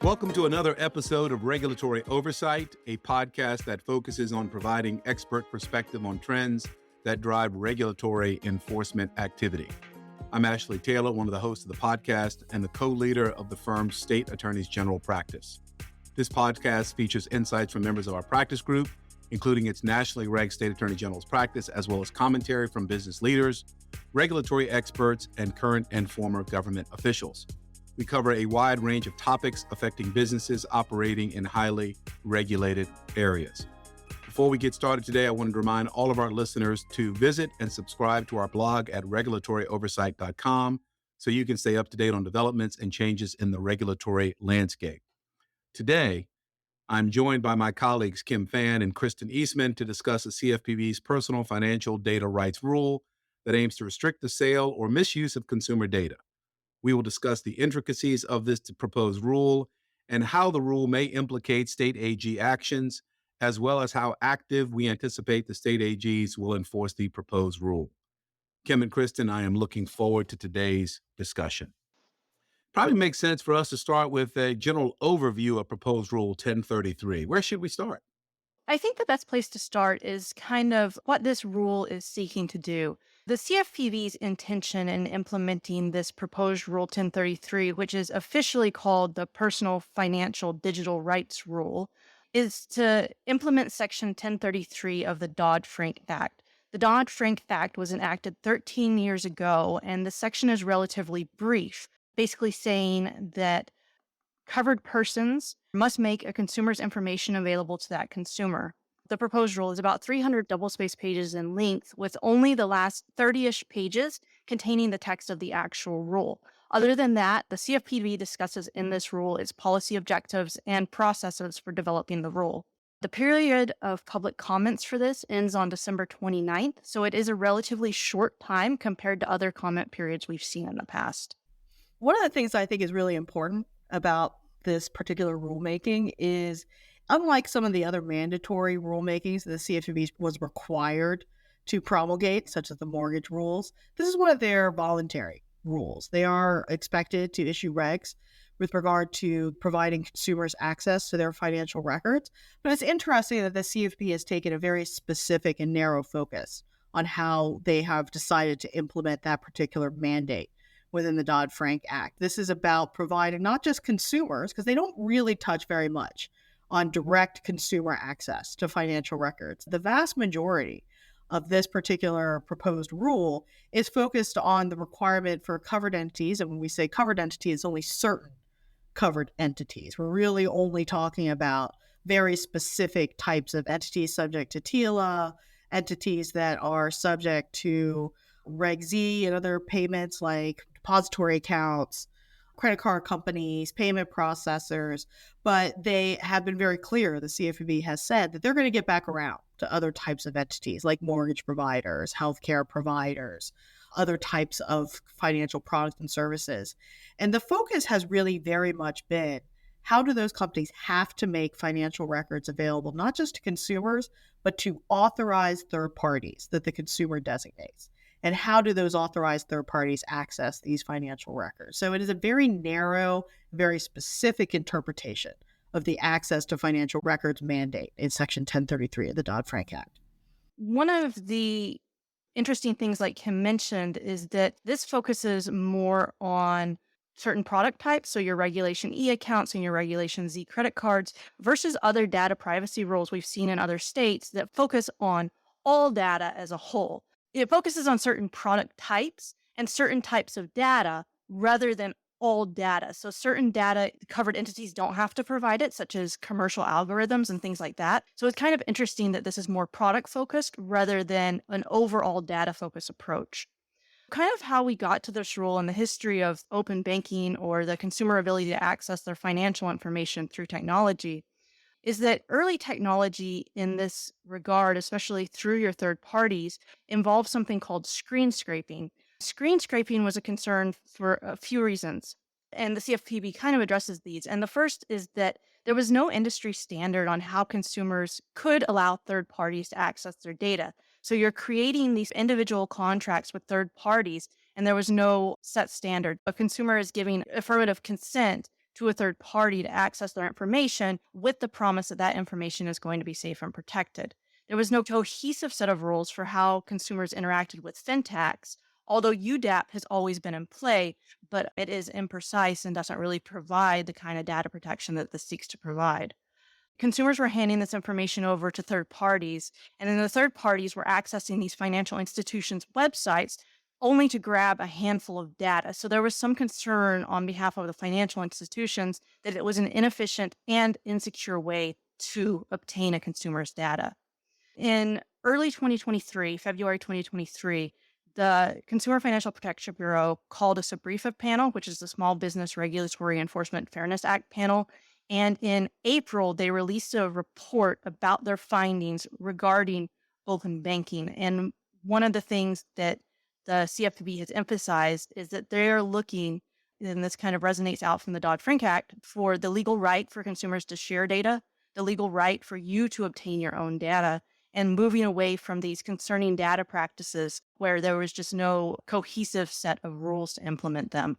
Welcome to another episode of Regulatory Oversight, a podcast that focuses on providing expert perspective on trends that drive regulatory enforcement activity. I'm Ashley Taylor, one of the hosts of the podcast and the co-leader of the firm's State Attorneys General practice. This podcast features insights from members of our practice group, including its nationally ranked State Attorney General's practice, as well as commentary from business leaders, regulatory experts, and current and former government officials. We cover a wide range of topics affecting businesses operating in highly regulated areas. Before we get started today, I wanted to remind all of our listeners to visit and subscribe to our blog at regulatoryoversight.com so you can stay up to date on developments and changes in the regulatory landscape. Today, I'm joined by my colleagues Phan and Kristen Eastman to discuss the CFPB's Personal Financial Data Rights Rule that aims to restrict the sale or misuse of consumer data. We will discuss the intricacies of this proposed rule and how the rule may implicate state AG actions, as well as how active we anticipate the state AGs will enforce the proposed rule. Kim and Kristen, I am looking forward to today's discussion. Probably makes sense for us to start with a general overview of proposed Rule 1033. Where should we start? I think the best place to start is kind of what this rule is seeking to do. The CFPB's intention in implementing this proposed Rule 1033, which is officially called the Personal Financial Digital Rights Rule, is to implement Section 1033 of the Dodd-Frank Act. The Dodd-Frank Act was enacted 13 years ago, and the section is relatively brief, basically saying that covered persons must make a consumer's information available to that consumer. The proposed rule is about 300 double-spaced pages in length, with only the last 30-ish pages containing the text of the actual rule. Other than that, the CFPB discusses in this rule its policy objectives and processes for developing the rule. The period of public comments for this ends on December 29th, so it is a relatively short time compared to other comment periods we've seen in the past. One of the things I think is really important about this particular rulemaking is, unlike some of the other mandatory rulemakings that the CFPB was required to promulgate, such as the mortgage rules, this is one of their voluntary rules. They are expected to issue regs with regard to providing consumers access to their financial records. But it's interesting that the CFPB has taken a very specific and narrow focus on how they have decided to implement that particular mandate within the Dodd-Frank Act. This is about providing not just consumers, because they don't really touch very much on direct consumer access to financial records. The vast majority of this particular proposed rule is focused on the requirement for covered entities. And when we say covered entity, it's only certain covered entities. We're really only talking about very specific types of entities subject to TILA, entities that are subject to Reg Z and other payments like depository accounts, credit card companies, payment processors, but they have been very clear, the CFPB has said, that they're going to get back around to other types of entities like mortgage providers, healthcare providers, other types of financial products and services. And the focus has really very much been, how do those companies have to make financial records available, not just to consumers, but to authorized third parties that the consumer designates? And how do those authorized third parties access these financial records? So it is a very narrow, very specific interpretation of the access to financial records mandate in Section 1033 of the Dodd-Frank Act. One of the interesting things, like Kim mentioned, is that this focuses more on certain product types, so your Regulation E accounts and your Regulation Z credit cards, versus other data privacy rules we've seen in other states that focus on all data as a whole. It focuses on certain product types and certain types of data rather than all data. So certain data covered entities don't have to provide it, such as commercial algorithms and things like that. So it's kind of interesting that this is more product focused rather than an overall data focused approach. Kind of how we got to this rule and the history of open banking or the consumer ability to access their financial information through technology is that early technology in this regard, especially through your third parties, involves something called screen scraping. Screen scraping was a concern for a few reasons, and the CFPB kind of addresses these. And the first is that there was no industry standard on how consumers could allow third parties to access their data. So you're creating these individual contracts with third parties, and there was no set standard. A consumer is giving affirmative consent to a third party to access their information with the promise that that information is going to be safe and protected. There was no cohesive set of rules for how consumers interacted with fintechs, although UDAP has always been in play, but it is imprecise and doesn't really provide the kind of data protection that this seeks to provide. Consumers were handing this information over to third parties, and then the third parties were accessing these financial institutions' websites only to grab a handful of data. So there was some concern on behalf of the financial institutions that it was an inefficient and insecure way to obtain a consumer's data. In early 2023, February 2023, the Consumer Financial Protection Bureau called a SBREFA panel, which is the Small Business Regulatory Enforcement Fairness Act panel. And in April, they released a report about their findings regarding open banking. And one of the things that the CFPB has emphasized is that they're looking, and this kind of resonates out from the Dodd-Frank Act, for the legal right for consumers to share data, the legal right for you to obtain your own data, and moving away from these concerning data practices where there was just no cohesive set of rules to implement them.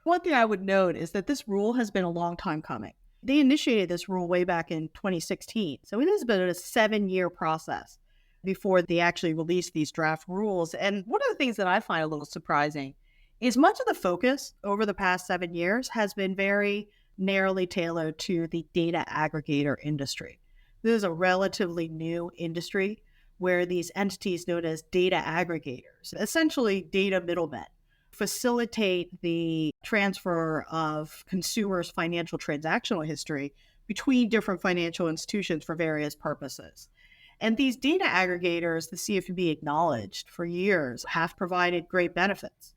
One thing I would note is that this rule has been a long time coming. They initiated this rule way back in 2016. So it has been a 7-year process before they actually released these draft rules. And one of the things that I find a little surprising is much of the focus over the past 7 years has been very narrowly tailored to the data aggregator industry. This is a relatively new industry where these entities known as data aggregators, essentially data middlemen, facilitate the transfer of consumers' financial transactional history between different financial institutions for various purposes. And these data aggregators, the CFPB acknowledged for years, have provided great benefits,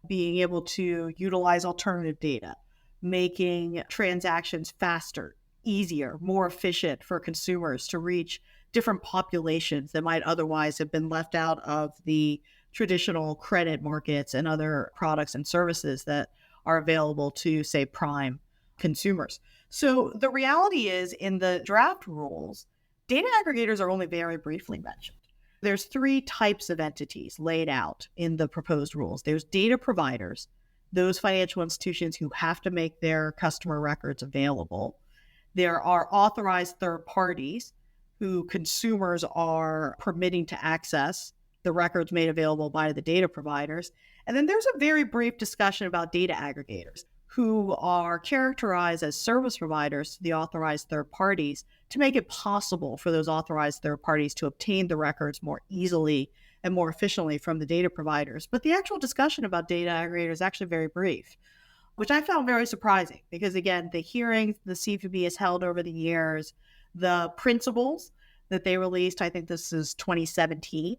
being able to utilize alternative data, making transactions faster, easier, more efficient for consumers to reach different populations that might otherwise have been left out of the traditional credit markets and other products and services that are available to, say, prime consumers. So the reality is, in the draft rules, data aggregators are only very briefly mentioned. There's 3 types of entities laid out in the proposed rules. There's data providers, those financial institutions who have to make their customer records available. There are authorized third parties who consumers are permitting to access the records made available by the data providers. And then there's a very brief discussion about data aggregators who are characterized as service providers to the authorized third parties to make it possible for those authorized third parties to obtain the records more easily and more efficiently from the data providers. But the actual discussion about data aggregators is actually very brief, which I found very surprising because, again, the hearings the CFPB has held over the years, the principles that they released, I think this is 2017,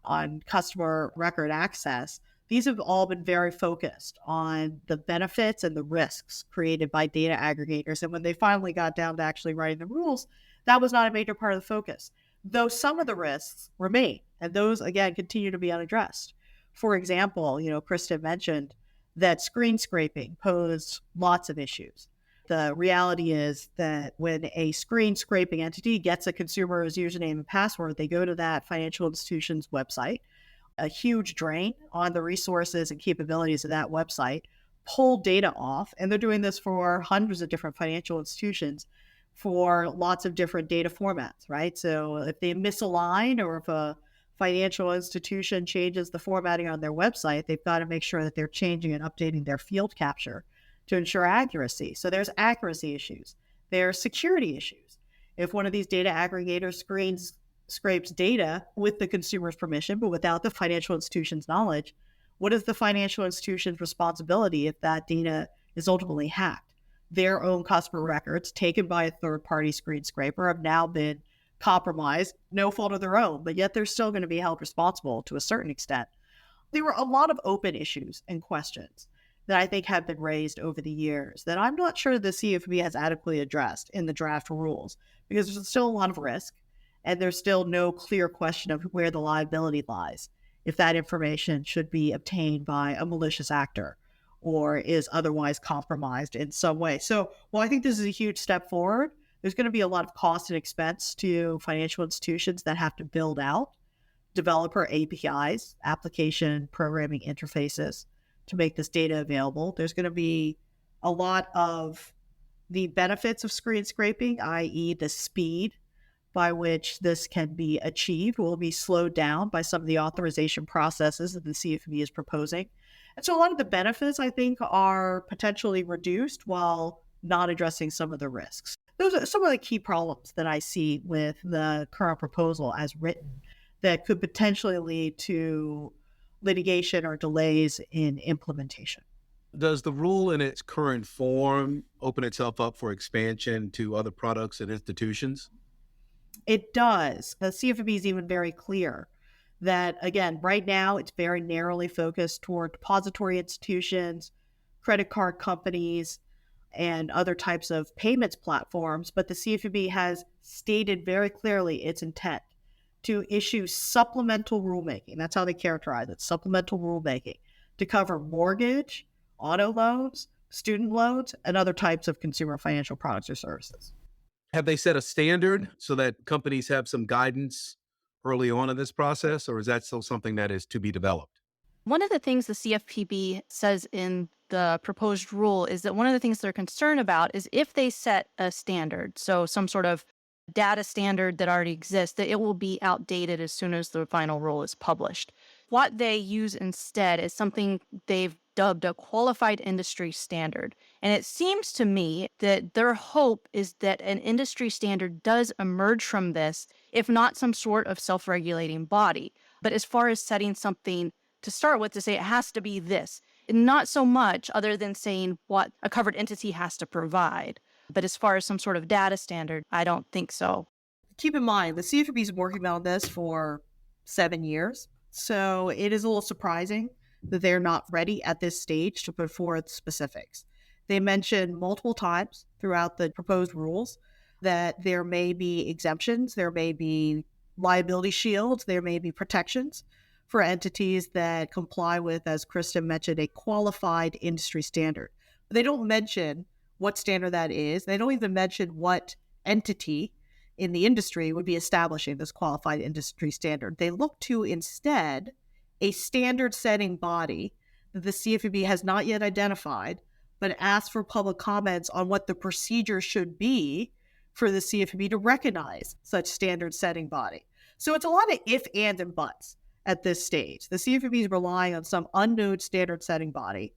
on customer record access, these have all been very focused on the benefits and the risks created by data aggregators. And when they finally got down to actually writing the rules, that was not a major part of the focus, though some of the risks remain. And those, again, continue to be unaddressed. For example, Kristen mentioned that screen scraping posed lots of issues. The reality is that when a screen scraping entity gets a consumer's username and password, they go to that financial institution's website, a huge drain on the resources and capabilities of that website, pull data off, and they're doing this for hundreds of different financial institutions for lots of different data formats, right? So if they misalign or if a financial institution changes the formatting on their website, they've got to make sure that they're changing and updating their field capture to ensure accuracy. So there's accuracy issues. There's security issues. If one of these data aggregators scrapes data with the consumer's permission, but without the financial institution's knowledge, what is the financial institution's responsibility if that data is ultimately hacked? Their own customer records taken by a third-party screen scraper have now been compromised, no fault of their own, but yet they're still going to be held responsible to a certain extent. There were a lot of open issues and questions that I think have been raised over the years that I'm not sure the CFPB has adequately addressed in the draft rules, because there's still a lot of risk and there's still no clear question of where the liability lies if that information should be obtained by a malicious actor or is otherwise compromised in some way. So while I think this is a huge step forward, there's going to be a lot of cost and expense to financial institutions that have to build out developer APIs, application programming interfaces, to make this data available. There's going to be a lot of the benefits of screen scraping, i.e. the speed by which this can be achieved, will be slowed down by some of the authorization processes that the CFPB is proposing. And so a lot of the benefits, I think, are potentially reduced while not addressing some of the risks. Those are some of the key problems that I see with the current proposal as written that could potentially lead to litigation or delays in implementation. Does the rule in its current form open itself up for expansion to other products and institutions? It does. The CFPB is even very clear that, again, right now it's very narrowly focused toward depository institutions, credit card companies, and other types of payments platforms. But the CFPB has stated very clearly its intent to issue supplemental rulemaking. That's how they characterize it, supplemental rulemaking, to cover mortgage, auto loans, student loans, and other types of consumer financial products or services. Have they set a standard so that companies have some guidance early on in this process, or is that still something that is to be developed? One of the things the CFPB says in the proposed rule is that one of the things they're concerned about is if they set a standard, so some sort of data standard that already exists, that it will be outdated as soon as the final rule is published. What they use instead is something they've dubbed a qualified industry standard. And it seems to me that their hope is that an industry standard does emerge from this, if not some sort of self-regulating body. But as far as setting something to start with, to say it has to be this, not so much other than saying what a covered entity has to provide. But as far as some sort of data standard, I don't think so. Keep in mind, the CFPB has been working on this for 7 years. So it is a little surprising that they're not ready at this stage to put forth specifics. They mentioned multiple times throughout the proposed rules that there may be exemptions, there may be liability shields, there may be protections for entities that comply with, as Kristen mentioned, a qualified industry standard. But they don't mention what standard that is. They don't even mention what entity in the industry would be establishing this qualified industry standard. They look to instead a standard setting body that the CFPB has not yet identified, but asked for public comments on what the procedure should be for the CFPB to recognize such standard setting body. So it's a lot of if, and buts at this stage. The CFPB is relying on some unknown standard setting body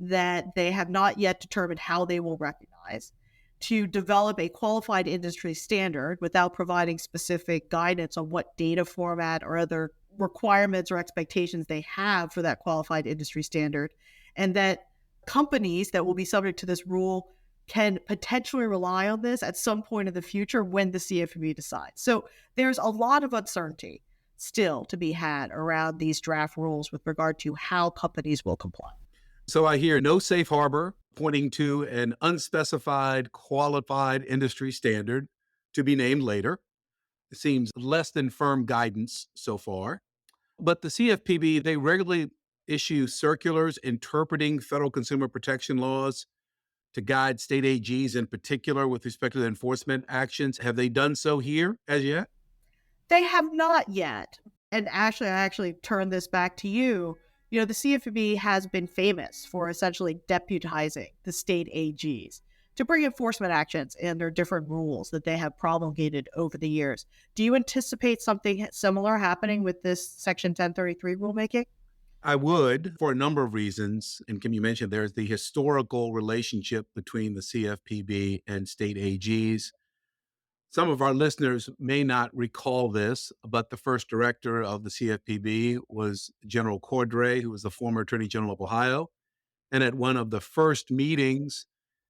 that they have not yet determined how they will recognize to develop a qualified industry standard without providing specific guidance on what data format or other requirements or expectations they have for that qualified industry standard, and that companies that will be subject to this rule can potentially rely on this at some point in the future when the CFPB decides. So there's a lot of uncertainty still to be had around these draft rules with regard to how companies will comply. So I hear no safe harbor, pointing to an unspecified qualified industry standard to be named later. It seems less than firm guidance so far. But the CFPB, they regularly issue circulars interpreting federal consumer protection laws to guide state AGs in particular with respect to the enforcement actions. Have they done so here as yet? They have not yet. And Ashley, I actually turn this back to you. You know, the CFPB has been famous for essentially deputizing the state AGs to bring enforcement actions and their different rules that they have promulgated over the years. Do you anticipate something similar happening with this Section 1033 rulemaking? I would, for a number of reasons. And Kim, you mentioned there's the historical relationship between the CFPB and state AGs. Some of our listeners may not recall this, but the first director of the CFPB was General Cordray, who was the former Attorney General of Ohio. And at one of the first meetings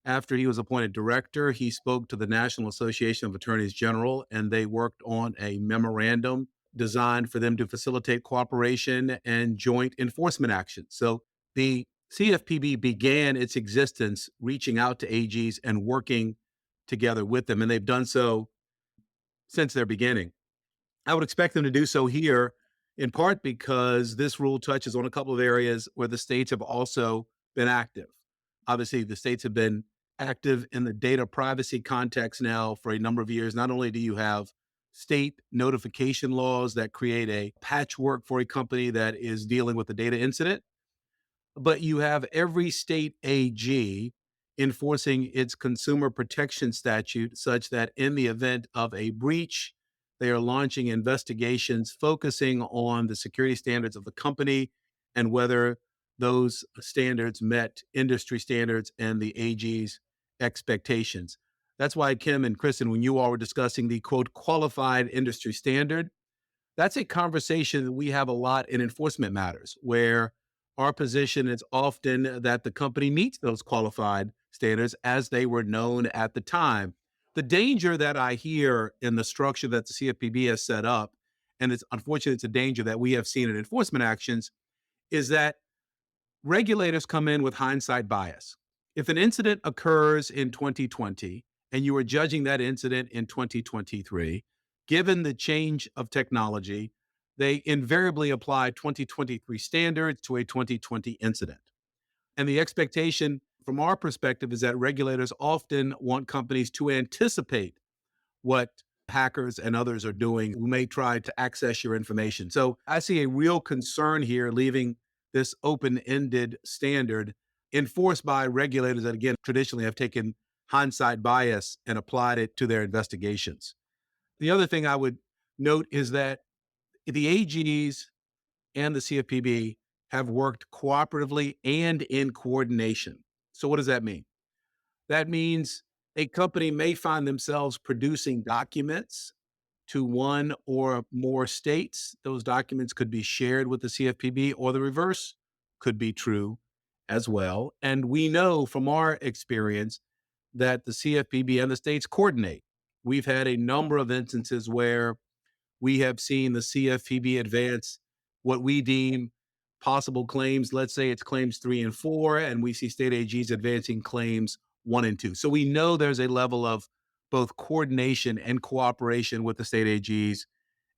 after he was appointed director, he spoke to the National Association of Attorneys General, and they worked on a memorandum designed for them to facilitate cooperation and joint enforcement action. So the CFPB began its existence reaching out to AGs and working together with them, and they've done so since their beginning. I would expect them to do so here, in part because this rule touches on a couple of areas where the states have also been active. Obviously, the states have been active in the data privacy context now for a number of years. Not only do you have state notification laws that create a patchwork for a company that is dealing with a data incident, but you have every state AG enforcing its consumer protection statute such that in the event of a breach, they are launching investigations focusing on the security standards of the company and whether those standards met industry standards and the AG's expectations. That's why, Kim and Kristen, when you all were discussing the quote, qualified industry standard, that's a conversation that we have a lot in enforcement matters, where our position is often that the company meets those qualified standards as they were known at the time. The danger that I hear in the structure that the CFPB has set up, and it's unfortunate, it's a danger that we have seen in enforcement actions, is that regulators come in with hindsight bias. If an incident occurs in 2020 and you are judging that incident in 2023, given the change of technology, they invariably apply 2023 standards to a 2020 incident. And the expectation from our perspective is that regulators often want companies to anticipate what hackers and others are doing who may try to access your information. So I see a real concern here leaving this open-ended standard enforced by regulators that, again, traditionally have taken hindsight bias and applied it to their investigations. The other thing I would note is that the AGs and the CFPB have worked cooperatively and in coordination. So what does that mean? That means a company may find themselves producing documents to one or more states. Those documents could be shared with the CFPB, or the reverse could be true as well. And we know from our experience that the CFPB and the states coordinate. We've had a number of instances where we have seen the CFPB advance what we deem possible claims. Let's say it's claims 3 and 4, and we see state AGs advancing claims 1 and 2. So we know there's a level of both coordination and cooperation with the state AGs.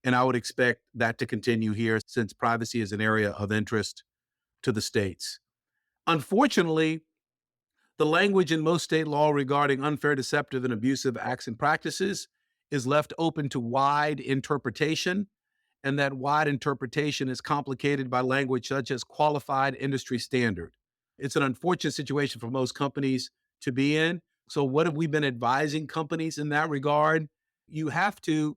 And I would expect that to continue here since privacy is an area of interest to the states. Unfortunately, the language in most state law regarding unfair, deceptive, and abusive acts and practices is left open to wide interpretation. And that wide interpretation is complicated by language such as qualified industry standard. It's an unfortunate situation for most companies to be in. So what have we been advising companies in that regard? You have to,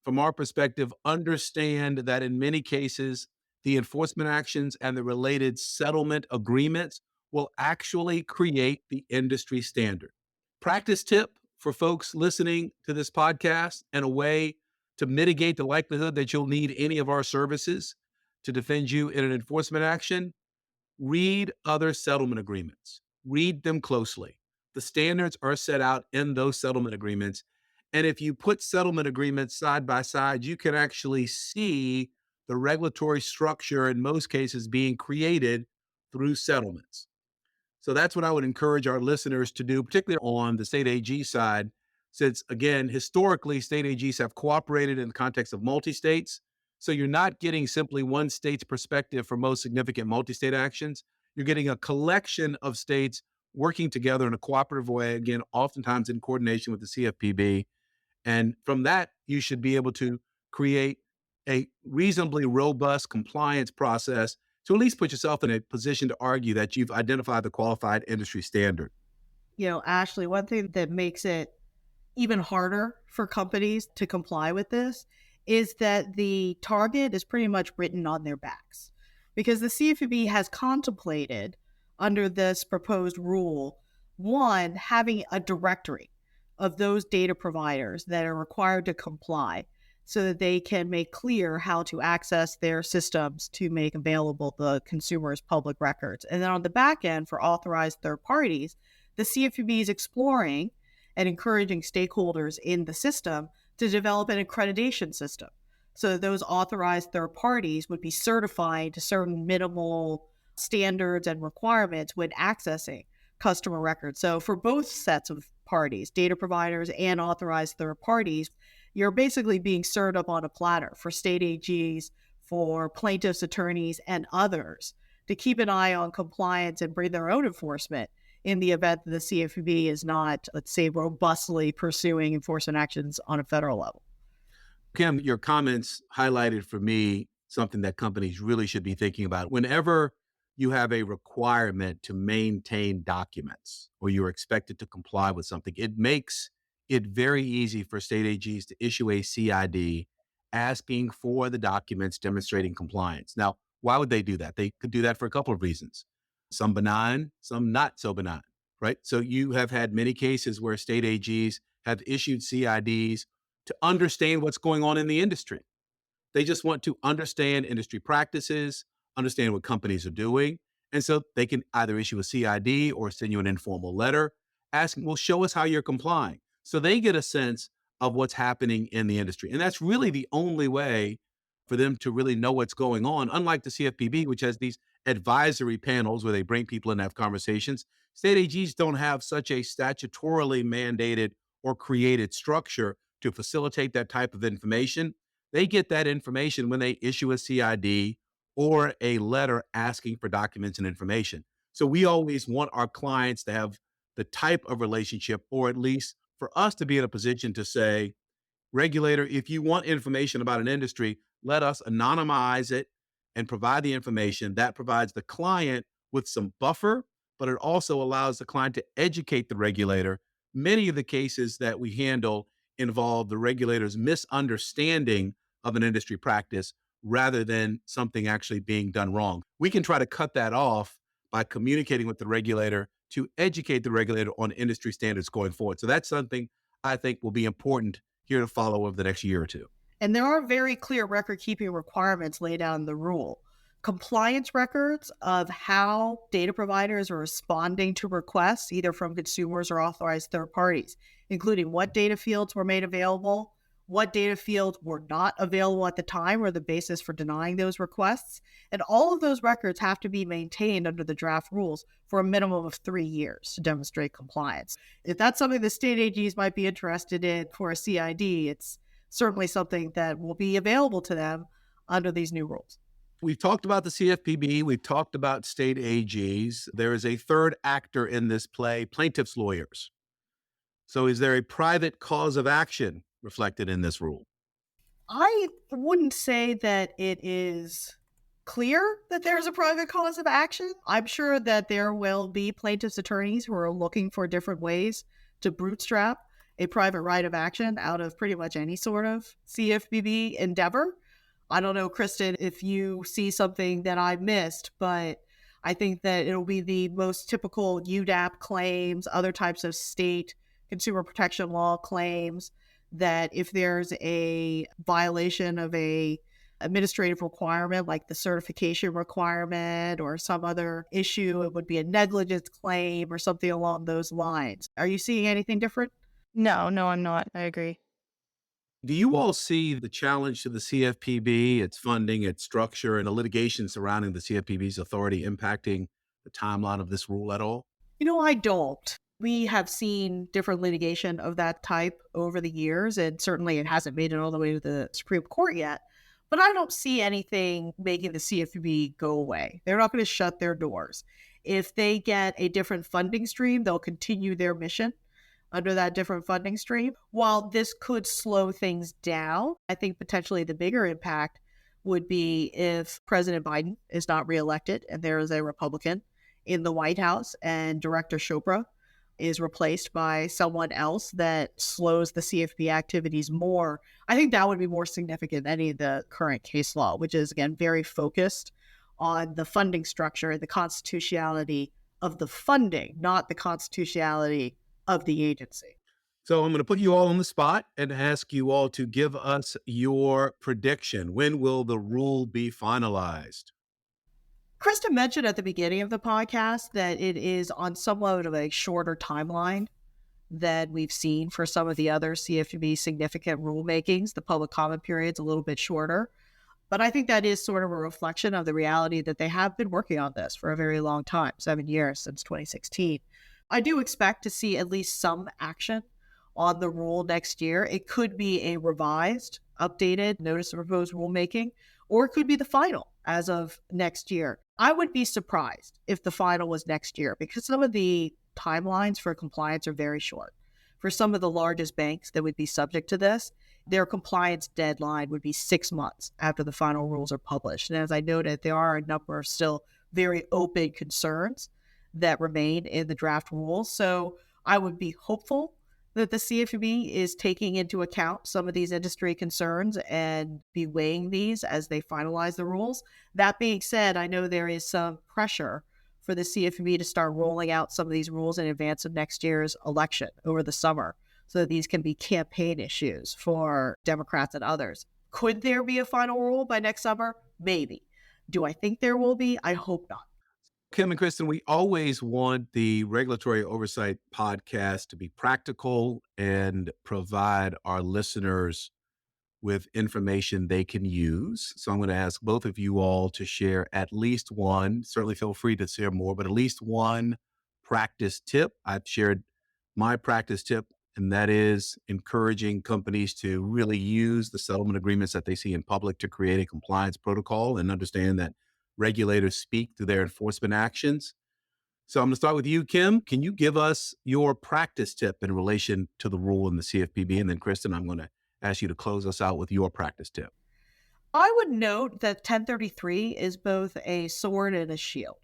from our perspective, understand that in many cases, the enforcement actions and the related settlement agreements will actually create the industry standard. Practice tip for folks listening to this podcast and a way to mitigate the likelihood that you'll need any of our services to defend you in an enforcement action: read other settlement agreements. Read them closely. The standards are set out in those settlement agreements. And if you put settlement agreements side by side, you can actually see the regulatory structure in most cases being created through settlements. So that's what I would encourage our listeners to do, particularly on the state AG side, since, again, historically, state AGs have cooperated in the context of multi-states. So you're not getting simply one state's perspective for most significant multi-state actions. You're getting a collection of states working together in a cooperative way, again, oftentimes in coordination with the CFPB. And from that, you should be able to create a reasonably robust compliance process to at least put yourself in a position to argue that you've identified the qualified industry standard. Ashley, one thing that makes it even harder for companies to comply with this is that the target is pretty much written on their backs, because the CFPB has contemplated under this proposed rule, one, having a directory of those data providers that are required to comply so that they can make clear how to access their systems to make available the consumer's public records. And then on the back end, for authorized third parties, the CFPB is exploring and encouraging stakeholders in the system to develop an accreditation system so that those authorized third parties would be certified to certain minimal standards and requirements when accessing customer records. So for both sets of parties, data providers and authorized third parties, you're basically being served up on a platter for state AGs, for plaintiffs' attorneys, and others to keep an eye on compliance and bring their own enforcement in the event that the CFPB is not, let's say, robustly pursuing enforcement actions on a federal level. Kim, your comments highlighted for me something that companies really should be thinking about. Whenever you have a requirement to maintain documents or you're expected to comply with something, it makes it very easy for state AGs to issue a CID asking for the documents demonstrating compliance. Now, why would they do that? They could do that for a couple of reasons. Some benign, some not so benign, right? So you have had many cases where state AGs have issued CIDs to understand what's going on in the industry. They just want to understand industry practices, understand what companies are doing. And so they can either issue a CID or send you an informal letter asking, well, show us how you're complying. So they get a sense of what's happening in the industry. And that's really the only way for them to really know what's going on. Unlike the CFPB, which has these advisory panels where they bring people in and have conversations, state AGs don't have such a statutorily mandated or created structure to facilitate that type of information. They get that information when they issue a CID or a letter asking for documents and information. So we always want our clients to have the type of relationship, or at least for us to be in a position to say, regulator, if you want information about an industry, let us anonymize it and provide the information. That provides the client with some buffer, but it also allows the client to educate the regulator. Many of the cases that we handle involve the regulator's misunderstanding of an industry practice rather than something actually being done wrong. We can try to cut that off by communicating with the regulator to educate the regulator on industry standards going forward. So that's something I think will be important here to follow over the next year or two. And there are very clear record-keeping requirements laid out in the rule. Compliance records of how data providers are responding to requests, either from consumers or authorized third parties, including what data fields were made available, what data fields were not available at the time or the basis for denying those requests. And all of those records have to be maintained under the draft rules for a minimum of 3 years to demonstrate compliance. If that's something the state AGs might be interested in for a CID, it's certainly something that will be available to them under these new rules. We've talked about the CFPB. We've talked about state AGs. There is a third actor in this play, plaintiffs' lawyers. So is there a private cause of action reflected in this rule? I wouldn't say that it is clear that there's a private cause of action. I'm sure that there will be plaintiffs' attorneys who are looking for different ways to bootstrap a private right of action out of pretty much any sort of CFPB endeavor. I don't know, Kristen, if you see something that I missed, but I think that it'll be the most typical UDAP claims, other types of state consumer protection law claims, that if there's a violation of a administrative requirement like the certification requirement or some other issue, it would be a negligence claim or something along those lines. Are you seeing anything different? No, I'm not. I agree. Do you all see the challenge to the CFPB, its funding, its structure, and the litigation surrounding the CFPB's authority impacting the timeline of this rule at all? I don't. We have seen different litigation of that type over the years, and certainly it hasn't made it all the way to the Supreme Court yet. But I don't see anything making the CFPB go away. They're not going to shut their doors. If they get a different funding stream, they'll continue their mission under that different funding stream. While this could slow things down, I think potentially the bigger impact would be if President Biden is not reelected and there is a Republican in the White House and Director Chopra is replaced by someone else that slows the CFPB activities more. I think that would be more significant than any of the current case law, which is, again, very focused on the funding structure and the constitutionality of the funding, not the constitutionality of the agency. So I'm going to put you all on the spot and ask you all to give us your prediction. When will the rule be finalized? Kristen mentioned at the beginning of the podcast that it is on somewhat of a shorter timeline than we've seen for some of the other CFPB significant rulemakings. The public comment period's a little bit shorter. But I think that is sort of a reflection of the reality that they have been working on this for a very long time, 7 years, since 2016. I do expect to see at least some action on the rule next year. It could be a revised, updated notice of proposed rulemaking, or it could be the final as of next year. I would be surprised if the final was next year because some of the timelines for compliance are very short. For some of the largest banks that would be subject to this, their compliance deadline would be 6 months after the final rules are published. And as I noted, there are a number of still very open concerns that remain in the draft rules. So I would be hopeful that the CFPB is taking into account some of these industry concerns and be weighing these as they finalize the rules. That being said, I know there is some pressure for the CFPB to start rolling out some of these rules in advance of next year's election over the summer, so that these can be campaign issues for Democrats and others. Could there be a final rule by next summer? Maybe. Do I think there will be? I hope not. Kim and Kristen, we always want the Regulatory Oversight podcast to be practical and provide our listeners with information they can use. So I'm going to ask both of you all to share at least one, certainly feel free to share more, but at least one practice tip. I've shared my practice tip, and that is encouraging companies to really use the settlement agreements that they see in public to create a compliance protocol and understand that regulators speak through their enforcement actions. So I'm going to start with you, Kim. Can you give us your practice tip in relation to the rule in the CFPB? And then Kristen, I'm going to ask you to close us out with your practice tip. I would note that 1033 is both a sword and a shield.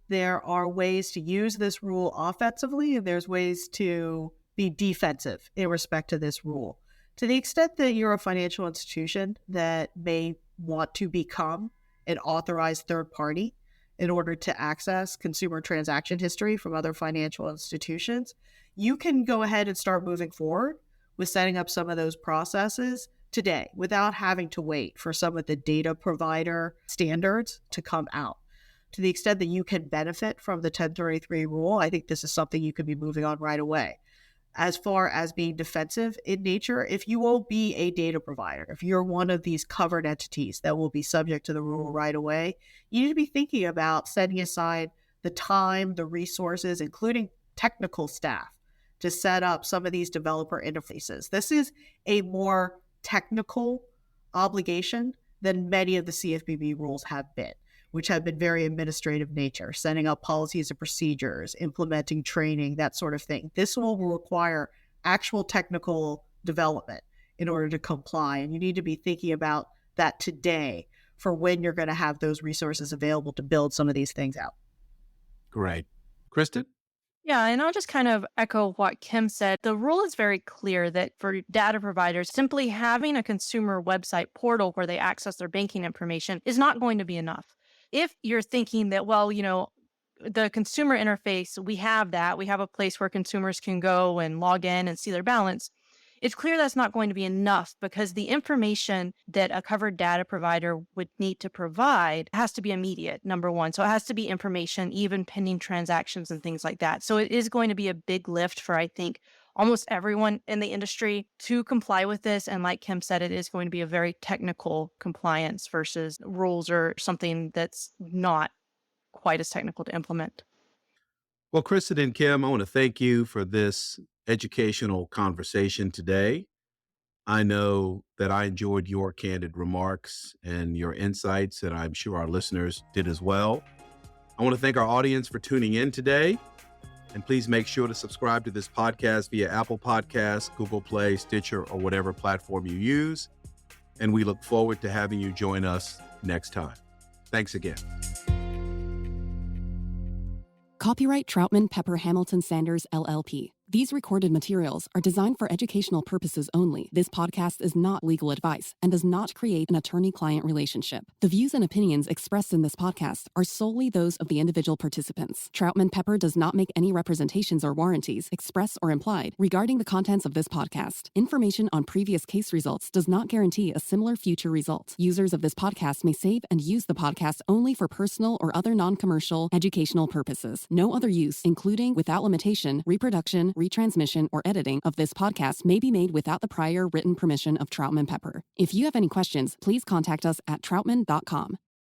There are ways to use this rule offensively, and there's ways to be defensive in respect to this rule. To the extent that you're a financial institution that may want to become an authorized third party in order to access consumer transaction history from other financial institutions, you can go ahead and start moving forward with setting up some of those processes today without having to wait for some of the data provider standards to come out. To the extent that you can benefit from the 1033 rule, I think this is something you could be moving on right away. As far as being defensive in nature, if you will be a data provider, if you're one of these covered entities that will be subject to the rule right away, you need to be thinking about setting aside the time, the resources, including technical staff, to set up some of these developer interfaces. This is a more technical obligation than many of the CFPB rules have been, which have been very administrative nature, setting up policies and procedures, implementing training, that sort of thing. This will require actual technical development in order to comply. And you need to be thinking about that today for when you're going to have those resources available to build some of these things out. Great. Kristen? Yeah, and I'll just kind of echo what Kim said. The rule is very clear that for data providers, simply having a consumer website portal where they access their banking information is not going to be enough. If you're thinking that, well, the consumer interface, we have that. We have a place where consumers can go and log in and see their balance. It's clear that's not going to be enough because the information that a covered data provider would need to provide has to be immediate, number one. So it has to be information, even pending transactions and things like that. So it is going to be a big lift for, I think, almost everyone in the industry to comply with this. And like Kim said, it is going to be a very technical compliance versus rules or something that's not quite as technical to implement. Well, Kristen and Kim, I want to thank you for this educational conversation today. I know that I enjoyed your candid remarks and your insights, and I'm sure our listeners did as well. I want to thank our audience for tuning in today. And please make sure to subscribe to this podcast via Apple Podcasts, Google Play, Stitcher, or whatever platform you use. And we look forward to having you join us next time. Thanks again. Copyright Troutman Pepper Hamilton Sanders, LLP. These recorded materials are designed for educational purposes only. This podcast is not legal advice and does not create an attorney-client relationship. The views and opinions expressed in this podcast are solely those of the individual participants. Troutman Pepper does not make any representations or warranties, express or implied, regarding the contents of this podcast. Information on previous case results does not guarantee a similar future result. Users of this podcast may save and use the podcast only for personal or other non-commercial educational purposes. No other use, including, without limitation, reproduction, retransmission, or editing of this podcast may be made without the prior written permission of Troutman Pepper. If you have any questions, please contact us at troutman.com.